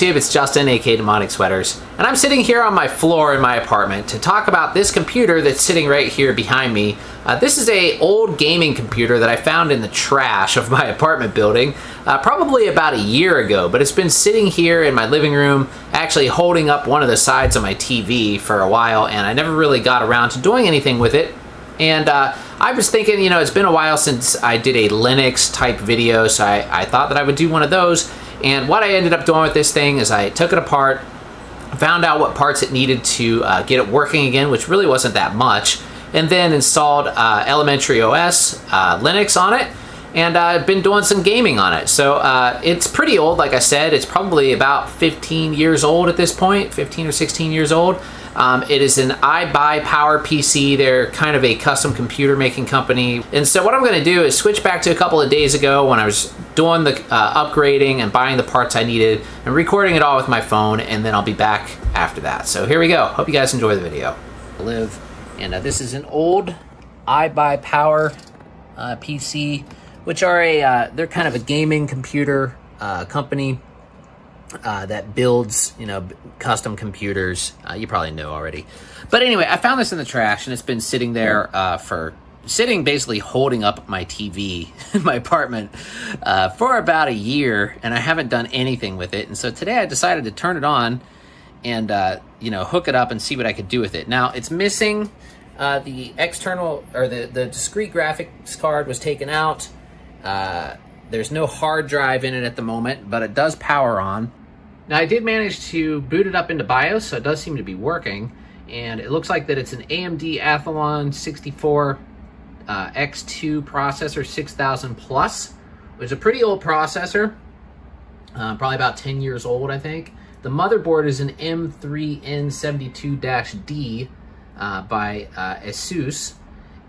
YouTube? It's Justin, aka Demonic Sweaters, and I'm sitting here on my floor in my apartment to talk about this computer that's sitting right here behind me. This is a old gaming computer that I found in the trash of my apartment building probably about a year ago, but it's been sitting here in my living room, actually holding up one of the sides of my TV for a while, and I never really got around to doing anything with it. And I was thinking, you know, it's been a while since I did a Linux type video, so I thought that I would do one of those. And what I ended up doing with this thing is I took it apart, found out what parts it needed to get it working again, which really wasn't that much, and then installed Elementary OS, Linux on it, and I've been doing some gaming on it. So it's pretty old, like I said. It's probably about 15 years old at this point, 15 or 16 years old. It is an iBuyPower PC. They're kind of a custom computer making company. And so what I'm going to do is switch back to a couple of days ago when I was doing the upgrading and buying the parts I needed and recording it all with my phone, and then I'll be back after that. So here we go. Hope you guys enjoy the video. And this is an old iBuyPower PC, which are they're kind of a gaming computer company that builds, you know, custom computers. You probably know already. But anyway, I found this in the trash, and it's been sitting there basically holding up my TV in my apartment for about a year, and I haven't done anything with it. And so today I decided to turn it on and, you know, hook it up and see what I could do with it. Now, it's missing the external, or the discrete graphics card was taken out. There's no hard drive in it at the moment, but it does power on. Now, I did manage to boot it up into BIOS, so it does seem to be working. And it looks like that it's an AMD Athlon 64 X2 processor, 6000 plus, which is a pretty old processor, probably about 10 years old, I think. The motherboard is an M3N72-D by Asus,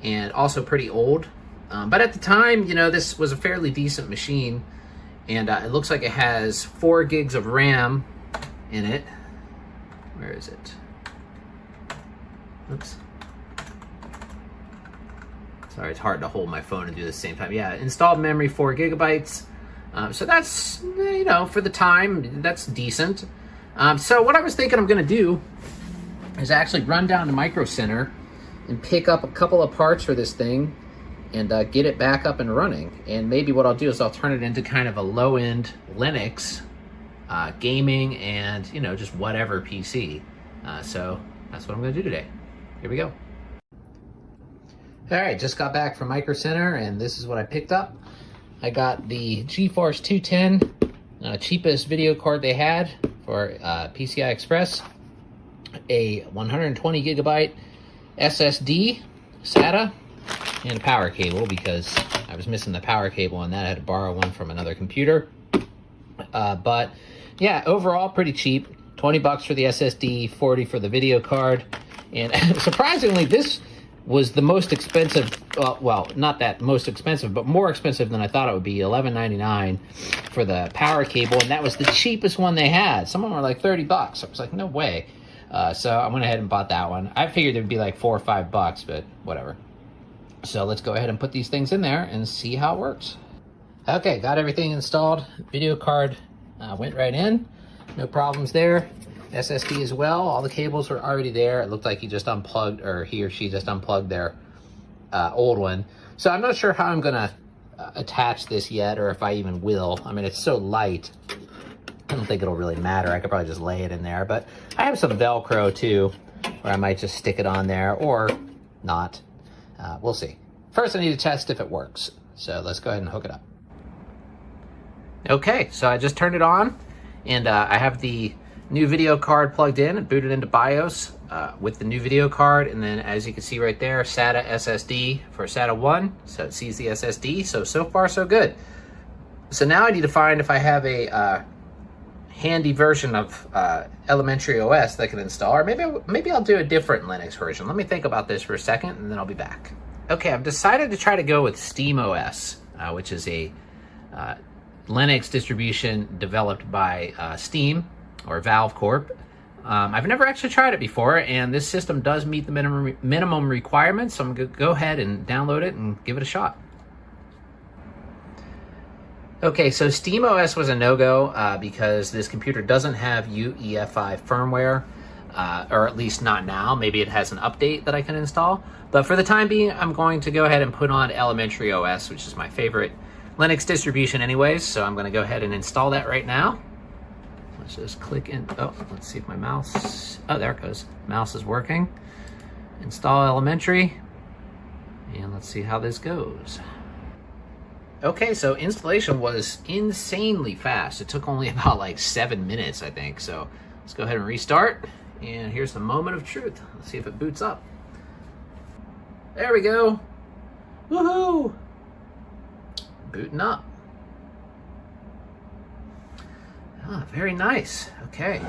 and also pretty old. But at the time, you know, this was a fairly decent machine, and it looks like it has 4 gigs of RAM in it. Where is it? Oops. Sorry, it's hard to hold my phone and do this at the same time. Yeah, installed memory 4 gigabytes. So that's, you know, for the time, that's decent. So what I was thinking I'm going to do is actually run down to Micro Center and pick up a couple of parts for this thing and get it back up and running. And maybe what I'll do is I'll turn it into kind of a low-end Linux gaming and, you know, just whatever PC. So that's what I'm going to do today. Here we go. All right, just got back from Micro Center, and this is what I picked up. I got the GeForce 210, cheapest video card they had for PCI Express, a 120 gigabyte SSD, SATA, and a power cable, because I was missing the power cable and that I had to borrow one from another computer. But yeah, overall pretty cheap. 20 bucks for the SSD, 40 for the video card. And surprisingly, this was the most expensive, well, not that most expensive, but more expensive than I thought it would be, $11.99 for the power cable, and that was the cheapest one they had. Some of them were like 30 bucks. I was like, no way. So I went ahead and bought that one. I figured it would be like 4 or 5 bucks, but whatever. So let's go ahead and put these things in there and see how it works. Okay, got everything installed. Video card went right in. No problems there. SSD as well. All the cables were already there. It looked like he just unplugged, or he or she just unplugged their old one. So I'm not sure how I'm gonna attach this yet, or if I even will. I mean, it's so light, I don't think it'll really matter. I could probably just lay it in there, but I have some Velcro too, where I might just stick it on there, or not. We'll see. First, I need to test if it works. So let's go ahead and hook it up. Okay, so I just turned it on, and I have the new video card plugged in and booted into BIOS with the new video card. And then, as you can see right there, SATA SSD for SATA 1. So it sees the SSD. So far, so good. So now I need to find if I have a handy version of Elementary OS that I can install, or maybe I'll do a different Linux version. Let me think about this for a second, and then I'll be back. Okay, I've decided to try to go with SteamOS, which is a Linux distribution developed by Steam, or Valve Corp. I've never actually tried it before, and this system does meet the minimum requirements, so I'm going to go ahead and download it and give it a shot. Okay, so SteamOS was a no-go because this computer doesn't have UEFI firmware, or at least not now. Maybe it has an update that I can install. But for the time being, I'm going to go ahead and put on Elementary OS, which is my favorite Linux distribution anyways. So I'm going to go ahead and install that right now. Let's just click in. Oh, let's see if my mouse... Oh, there it goes. Mouse is working. Install Elementary. And let's see how this goes. Okay, so installation was insanely fast. It took only about like 7 minutes, I think. So let's go ahead and restart. And here's the moment of truth. Let's see if it boots up. There we go. Woohoo! Booting up. Ah, very nice. Okay.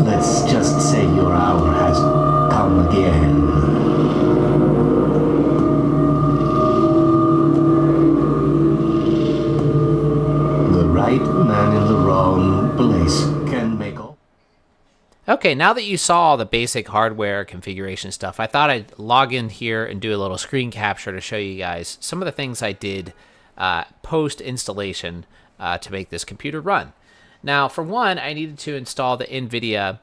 Let's just say your hour has come again. The right man in the wrong place can make all. Okay, now that you saw all the basic hardware configuration stuff, I thought I'd log in here and do a little screen capture to show you guys some of the things I did post-installation to make this computer run. Now, for one, I needed to install the NVIDIA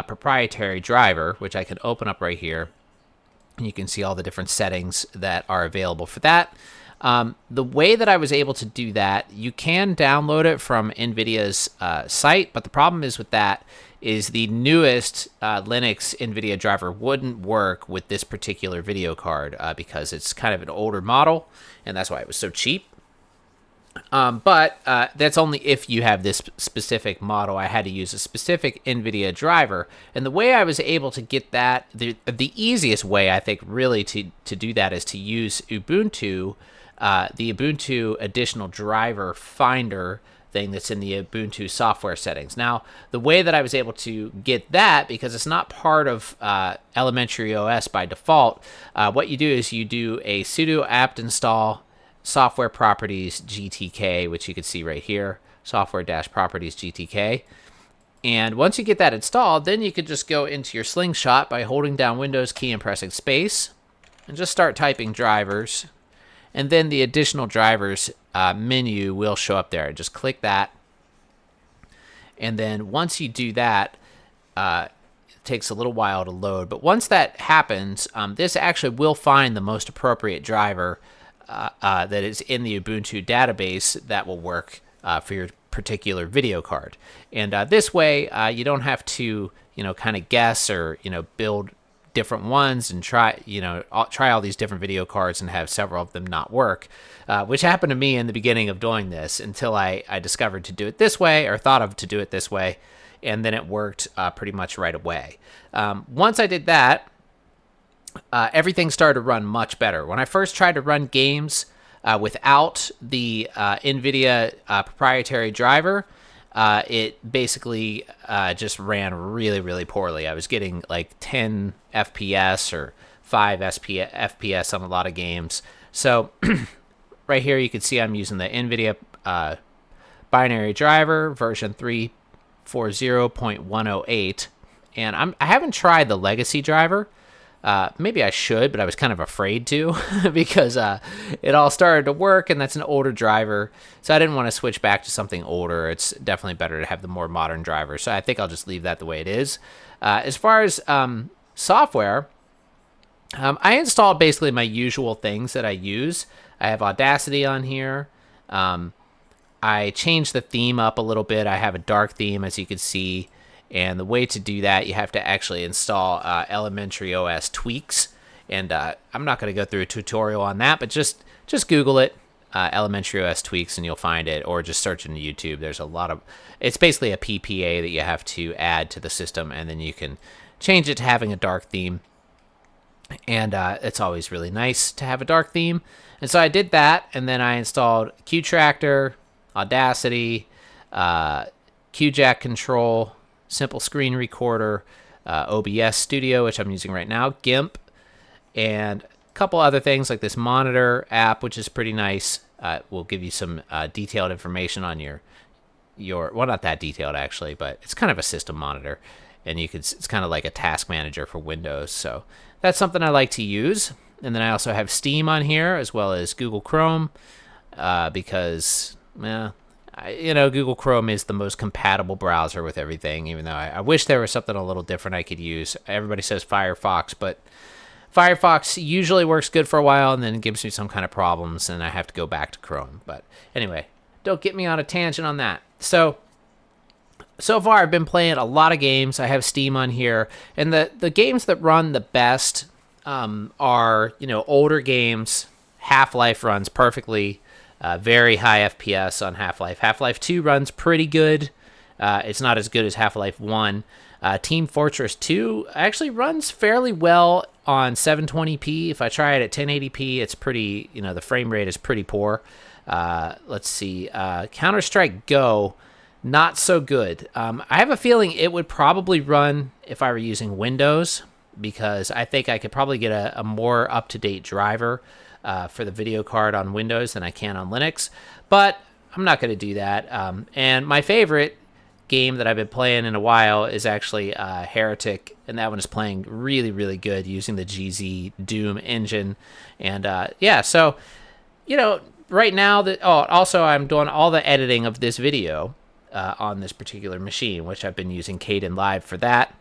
proprietary driver, which I can open up right here. And you can see all the different settings that are available for that. The way that I was able to do that, you can download it from NVIDIA's site, but the problem is with that is the newest Linux NVIDIA driver wouldn't work with this particular video card because it's kind of an older model, and that's why it was so cheap. But that's only if you have this specific model. I had to use a specific NVIDIA driver. And the way I was able to get that, the easiest way, I think, really to do that is to use Ubuntu, the Ubuntu additional driver finder thing that's in the Ubuntu software settings. Now, the way that I was able to get that, because it's not part of Elementary OS by default, what you do is you do a sudo apt install software properties GTK, which you can see right here, software-properties GTK. And once you get that installed, then you could just go into your slingshot by holding down Windows key and pressing space, and just start typing drivers. And then the additional drivers menu will show up there. Just click that. And then once you do that, it takes a little while to load. But once that happens, this actually will find the most appropriate driver that is in the Ubuntu database that will work for your particular video card. And this way, you don't have to, kind of guess or, build different ones and try all these different video cards and have several of them not work, which happened to me in the beginning of doing this until I discovered to do it this way, or thought of to do it this way, and then it worked pretty much right away. Once I did that, everything started to run much better. When I first tried to run games without the NVIDIA proprietary driver, it basically just ran really, really poorly. I was getting like 10 FPS or 5 FPS on a lot of games. So right here you can see I'm using the NVIDIA binary driver version 340.108, and I haven't tried the legacy driver. Maybe I should, but I was kind of afraid to because it all started to work, and that's an older driver. So I didn't want to switch back to something older. It's definitely better to have the more modern driver. So I think I'll just leave that the way it is. As far as software, I installed basically my usual things that I use. I have Audacity on here. I changed the theme up a little bit. I have a dark theme, as you can see. And the way to do that, you have to actually install Elementary OS tweaks. And I'm not going to go through a tutorial on that, but just Google it, Elementary OS tweaks, and you'll find it. Or just search into YouTube. There's a lot of... It's basically a PPA that you have to add to the system, and then you can change it to having a dark theme. And it's always really nice to have a dark theme. And so I did that, and then I installed QTractor, Audacity, QJack control, Simple Screen Recorder, OBS Studio, which I'm using right now, GIMP, and a couple other things like this monitor app, which is pretty nice. Will give you some detailed information on your well, not that detailed actually, but it's kind of a system monitor, and it's kind of like a task manager for Windows. So that's something I like to use. And then I also have Steam on here, as well as Google Chrome, because Google Chrome is the most compatible browser with everything, even though I wish there was something a little different I could use. Everybody says Firefox, but Firefox usually works good for a while and then gives me some kind of problems, and I have to go back to Chrome. But anyway, don't get me on a tangent on that. So far I've been playing a lot of games. I have Steam on here, and the games that run the best are older games. Half-Life runs perfectly. Very high FPS on Half-Life. Half-Life 2 runs pretty good. It's not as good as Half-Life 1. Team Fortress 2 actually runs fairly well on 720p. If I try it at 1080p, it's pretty, the frame rate is pretty poor. Let's see. Counter-Strike Go, not so good. I have a feeling it would probably run if I were using Windows, because I think I could probably get a more up-to-date driver for the video card on Windows than I can on Linux, but I'm not going to do that. And my favorite game that I've been playing in a while is actually Heretic, and that one is playing really, really good using the GZ Doom engine. And so right now also I'm doing all the editing of this video on this particular machine, which I've been using Kdenlive for that.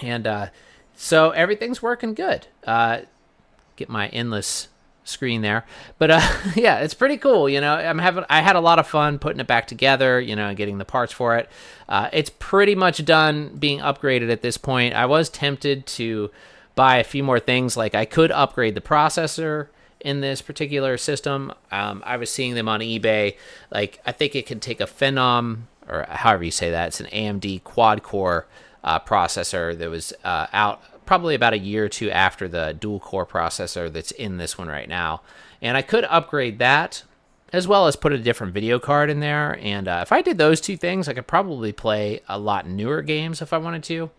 And so everything's working good. Get my endless screen there, but yeah, it's pretty cool. I had a lot of fun putting it back together, and getting the parts for it. It's pretty much done being upgraded at this point. I was tempted to buy a few more things, like I could upgrade the processor in this particular system. I was seeing them on eBay. Like, I think it can take a Phenom, or however you say that. It's an AMD quad core processor that was out probably about a year or two after the dual core processor that's in this one right now. And I could upgrade that, as well as put a different video card in there. And if I did those two things, I could probably play a lot newer games if I wanted to.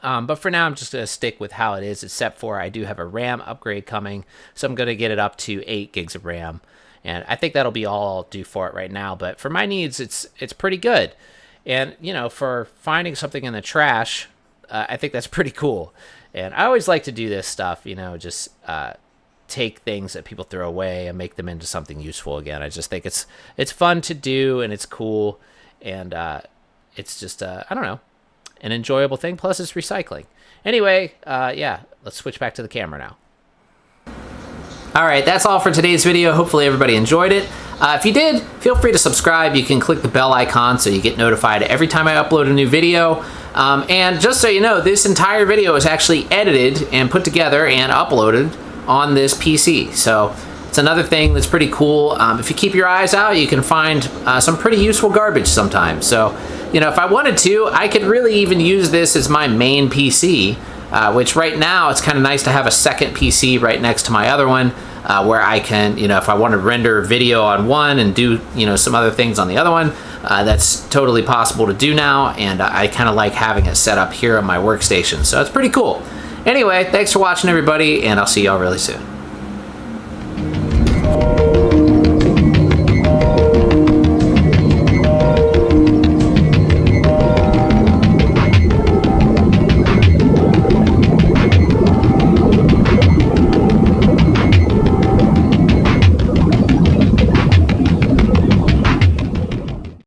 But for now, I'm just going to stick with how it is, except for I do have a RAM upgrade coming. So I'm going to get it up to 8 gigs of RAM. And I think that'll be all I'll do for it right now. But for my needs, it's pretty good. And, for finding something in the trash, I think that's pretty cool. And I always like to do this stuff, just take things that people throw away and make them into something useful again. I just think it's fun to do, and it's cool, and it's just, I don't know, an enjoyable thing. Plus, it's recycling. Anyway, let's switch back to the camera now. All right, that's all for today's video. Hopefully everybody enjoyed it. If you did, feel free to subscribe. You can click the bell icon so you get notified every time I upload a new video. And just so you know, this entire video is actually edited and put together and uploaded on this PC. So it's another thing that's pretty cool. If you keep your eyes out, you can find some pretty useful garbage sometimes. So, if I wanted to, I could really even use this as my main PC, which right now it's kind of nice to have a second PC right next to my other one, where I can, if I want to render video on one and do, some other things on the other one, that's totally possible to do now, and I kind of like having it set up here on my workstation. So it's pretty cool. Anyway, thanks for watching, everybody, and I'll see y'all really soon.